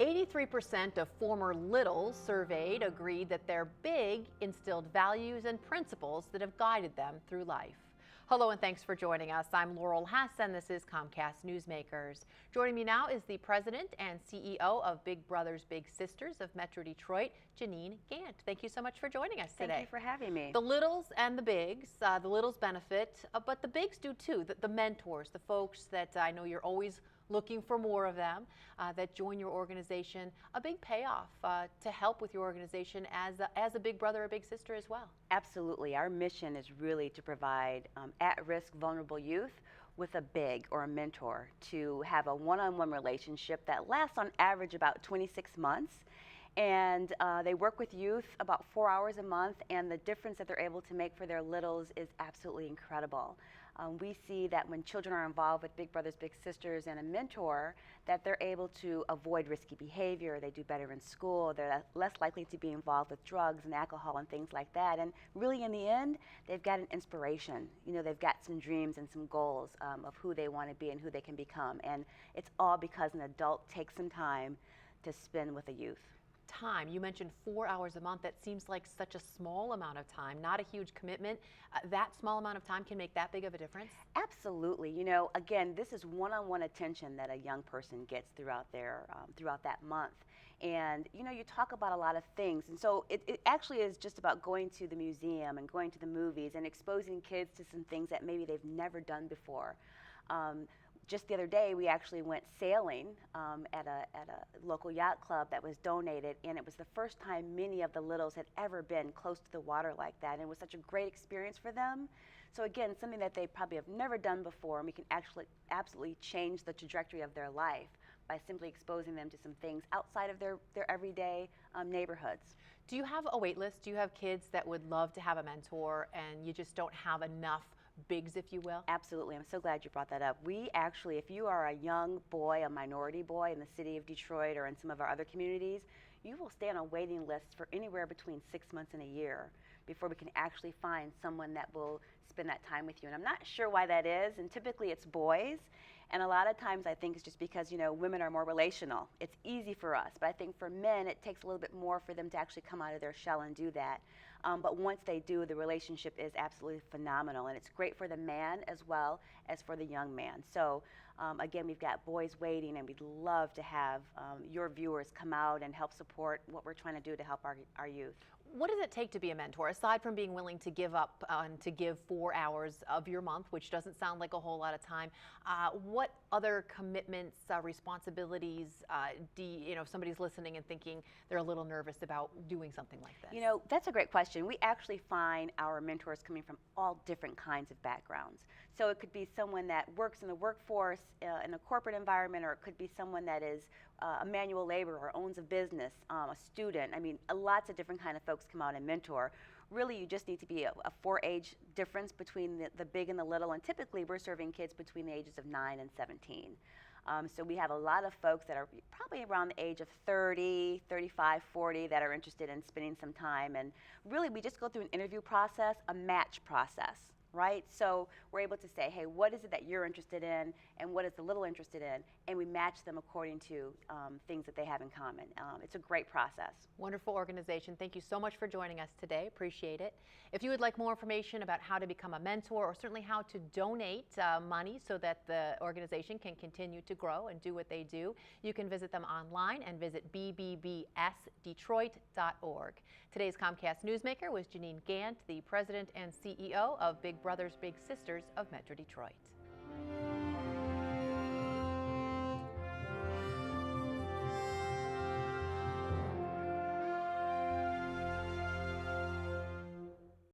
83% of former littles surveyed agreed that their big instilled values and principles that have guided them through life. Hello and thanks for joining us. I'm Laurel Hess and this is Comcast Newsmakers. Joining me now is the president and CEO of Big Brothers Big Sisters of Metro Detroit, Jeannine Gant. Thank you so much for joining us today. Thank you for having me. The littles and the bigs, the littles benefit, but the bigs do too. The mentors, the folks that I know you're always looking for more of them that join your organization, a big payoff to help with your organization as a big brother or big sister as well. Absolutely. Our mission is really to provide at-risk vulnerable youth with a big or a mentor to have a one-on-one relationship that lasts on average about 26 months. And they work with youth about 4 hours a month, and the difference that they're able to make for their littles is absolutely incredible. We see that when children are involved with Big Brothers Big Sisters and a mentor, that they're able to avoid risky behavior, they do better in school, they're less likely to be involved with drugs and alcohol and things like that. And really in the end, they've got an inspiration. You know, they've got some dreams and some goals of who they want to be and who they can become. And it's all because an adult takes some time to spend with a youth. Time. You mentioned 4 hours a month. That seems like such a small amount of time, not a huge commitment. That small amount of time can make that big of a difference? Absolutely. You know, again, this is one-on-one attention that a young person gets throughout that month. And, you know, you talk about a lot of things. And so it actually is just about going to the museum and going to the movies and exposing kids to some things that maybe they've never done before. Just the other day, we actually went sailing at a local yacht club that was donated, and it was the first time many of the littles had ever been close to the water like that, and it was such a great experience for them. So again, something that they probably have never done before, and we can actually absolutely change the trajectory of their life by simply exposing them to some things outside of their everyday neighborhoods. Do you have a wait list? Do you have kids that would love to have a mentor and you just don't have enough bigs, if you will? Absolutely. I'm so glad you brought that up. We actually, if you are a young boy, a minority boy in the city of Detroit or in some of our other communities, you will stay on a waiting list for anywhere between 6 months and a year before we can actually find someone that will spend that time with you. And I'm not sure why that is, and typically it's boys. And a lot of times I think it's just because, you know, women are more relational. It's easy for us, but I think for men it takes a little bit more for them to actually come out of their shell and do that. But once they do, the relationship is absolutely phenomenal, and it's great for the man as well as for the young man. So again, we've got boys waiting, and we'd love to have your viewers come out and help support what we're trying to do to help our youth. What does it take to be a mentor, aside from being willing to give up and to give 4 hours of your month, which doesn't sound like a whole lot of time? What other commitments, responsibilities, if somebody's listening and thinking they're a little nervous about doing something like this? You know, that's a great question. We actually find our mentors coming from all different kinds of backgrounds. So it could be someone that works in the workforce in a corporate environment, or it could be someone that is a manual laborer or owns a business, a student. I mean, lots of different kind of folks come out and mentor. Really, you just need to be a 4-age difference between the big and the little, and typically we're serving kids between the ages of 9 and 17. So we have a lot of folks that are probably around the age of 30, 35, 40 that are interested in spending some time. And really, we just go through an interview process, a match process. Right? So we're able to say, hey, what is it that you're interested in and what is the little interested in? And we match them according to things that they have in common. It's a great process. Wonderful organization. Thank you so much for joining us today. Appreciate it. If you would like more information about how to become a mentor, or certainly how to donate money so that the organization can continue to grow and do what they do, you can visit them online and visit bbbsdetroit.org. Today's Comcast Newsmaker was Jeannine Gant, the president and CEO of Big Brothers Big Sisters of Metro Detroit.